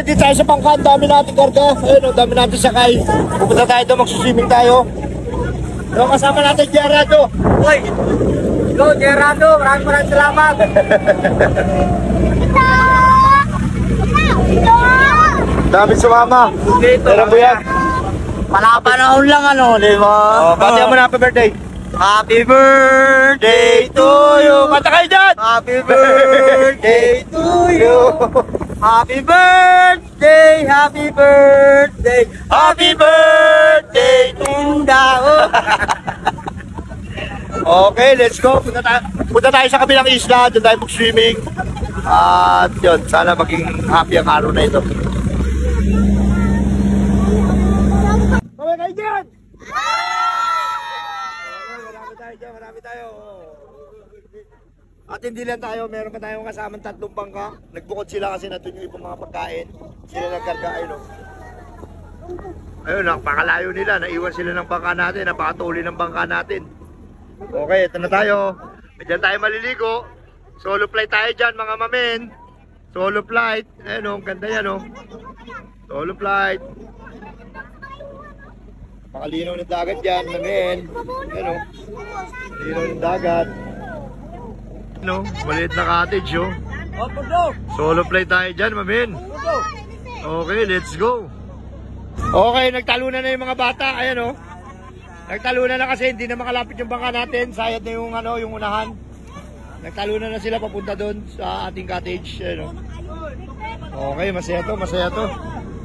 dito tayo sa bangka. Ang dami natin karga. Ayun, ang dami natin sakay. Pupunta tayo doon, magsuswimming tayo. So, kasama natin Gerardo. Uy! Go, Gerardo! Maraming salamat! Dami sumama. Meron mo yan? Palapanahon lang ano, di ba? Oh, batihan mo na happy birthday. Happy birthday to you! Bata kayo dyan! Happy birthday to you! Happy birthday! Happy birthday! Happy birthday to Indao! Okay, let's go. Punta tayo sa kabilang isla. Doon tayo mag-swimming. At yun, sana maging happy ang araw na ito. Kaway kayo dyan! Marami tayo. At hindi lang tayo, meron pa tayong kasamang 3 bangka. Nagbukod sila kasi natin yung ibang mga pagkain. Sila nagkarga, ayun o. Ayun, napakalayo nila. Naiwan sila ng bangka natin. Napakatuli ng bangka natin. Okay, ito na tayo. Diyan tayo maliligo. Solo flight tayo dyan mga mamen. Solo flight. Ayun o, ang ganda yan o. Solo flight. Pakalinaw ng dagat dyan, mamen. Ayun o. Linaw ng dagat. No, maliit na cottage oh. Solo flight tayo dyan, mamen. Okay, let's go. Okay, nagtalunan na yung mga bata. Ayan oh. Nagtalunan na kasi hindi na makalapit yung bangka natin. Sayad na yung ano, yung unahan. Nagtalunan na sila papunta doon sa ating cottage. Ayan oh. Okay, masaya to, masaya to.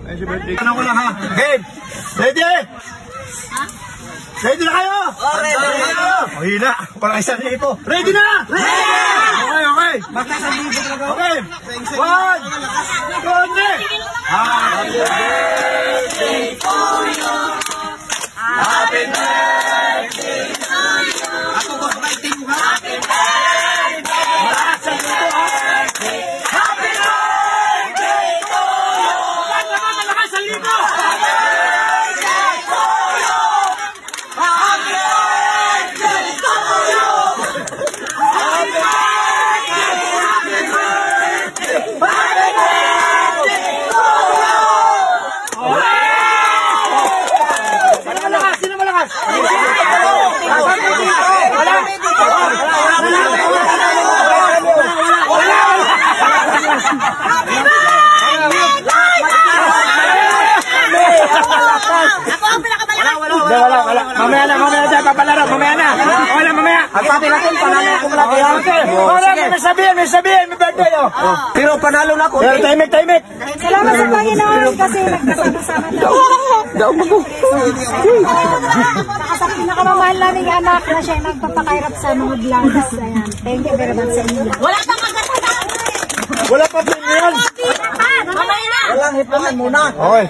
Ayun si birthday. Ano ko lang ha? Game! Ready? Ready na kayo? Oh, ready! Mahina, parang 1,000. Ready na! Ready! Okay, okay. Okay. 1, 2, 3. Happy birthday to you. Happy birthday to you. Ako ba writing mo? Happy birthday. Malakas ang birthday. Happy birthday to you. Malakas ang libo. Wala. Mamaya na dyan, papalaro, mamaya na. Okay na, mamaya. Ang pati natin, panalo ako malaki. May sabihin, may birthday oh. Pero panalo na ako. Pero tahimik. Salamat sa Panginoon kasi nagkasama-sama tayo. Saka sa pinakamamahal naming anak na siya nagpapakairap sa mga glass. Ayan. Thank you very much sa inyo. Wala pang magkasama. Wala pa po yan. Mamaya na. Walang hipangan muna. Okay.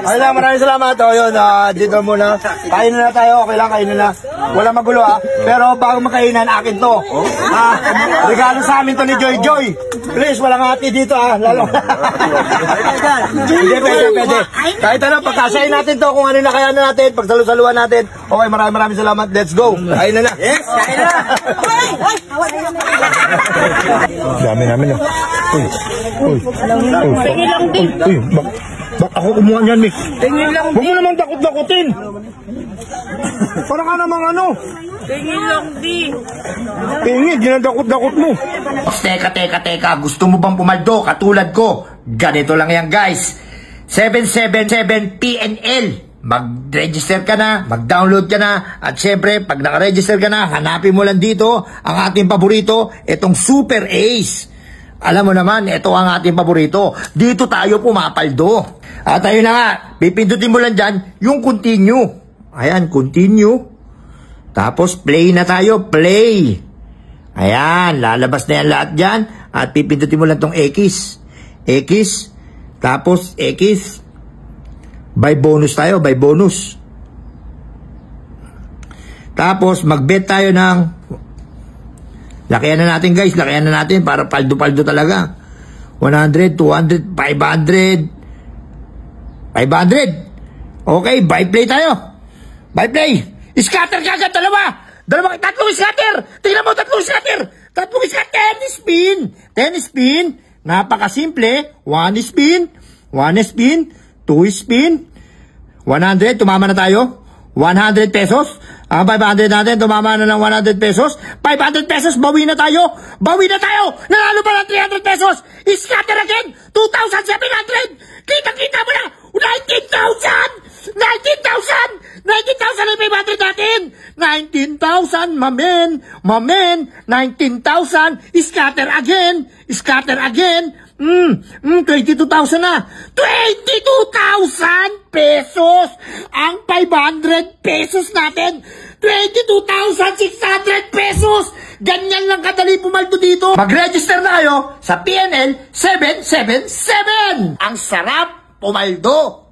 Ay lang, maraming salamat. O yun, dito muna. Kain na tayo. Okay lang, kain na. Wala magulo ha. Pero bago makainan, akin to. Regalo sa amin to ni Joy Joy. Please, walang ati dito ha. Lalo. Hindi, pwede. Kahit ano, pagkasayin natin to kung ano na kaya na natin. Pagsalusaluan natin. Okay, maraming salamat. Let's go. Kain na. Yes, kain na. Dami namin oh. Uy, bak ako kumuha niyan, Mick. Tingin lang. Huwag mo naman dakot-dakotin. Parang ka namang ano. Tingin lang, di. Tingin, ginadakot-dakot mo. Teka. Gusto mo bang pumaldo katulad ko? Ganito lang yan, guys. 777 PNL. Mag-register ka na, mag-download ka na, at syempre, pag naka-register ka na, hanapin mo lang dito ang ating paborito, itong Super Ace. Alam mo naman, ito ang ating paborito. Dito tayo pumapaldo. At ayun na nga, pipindutin mo lang dyan yung continue. Ayan, continue. Tapos play na tayo, play. Ayan, lalabas na yan lahat dyan. At pipindutin mo lang tong X. Tapos X. By bonus tayo, by bonus. Tapos mag-bet tayo ng, lakihan na natin guys, lakihan na natin para paldo-paldo talaga. 100, 200, 500. Okay, buy play tayo. Buy play. Scatter kagad, tatlong scatter. Tingnan mo, tatlong scatter. Tatlong scatter, 10 spin. Napakasimple. 1 spin. 1 spin, 2 spin, 100, tumama na tayo. 100 pesos. Ang 500 natin, tumama na ng 100 pesos. 500 pesos, bawi na tayo. Bawi na tayo. Nanalo pa ng 300 pesos. Scatter again. 2,700. Kita-kita mo na. 19,000. 19,000. 19,000 ang 500 natin. 19,000, mamen. Mamen. 19,000. Scatter again. Scatter again. 22,000 na. 22,000 pesos ang 500 pesos natin. 22,600 pesos. Ganyan lang kadali pumaldo dito. Mag-register na kayo sa PNL 777. Ang sarap pumaldo.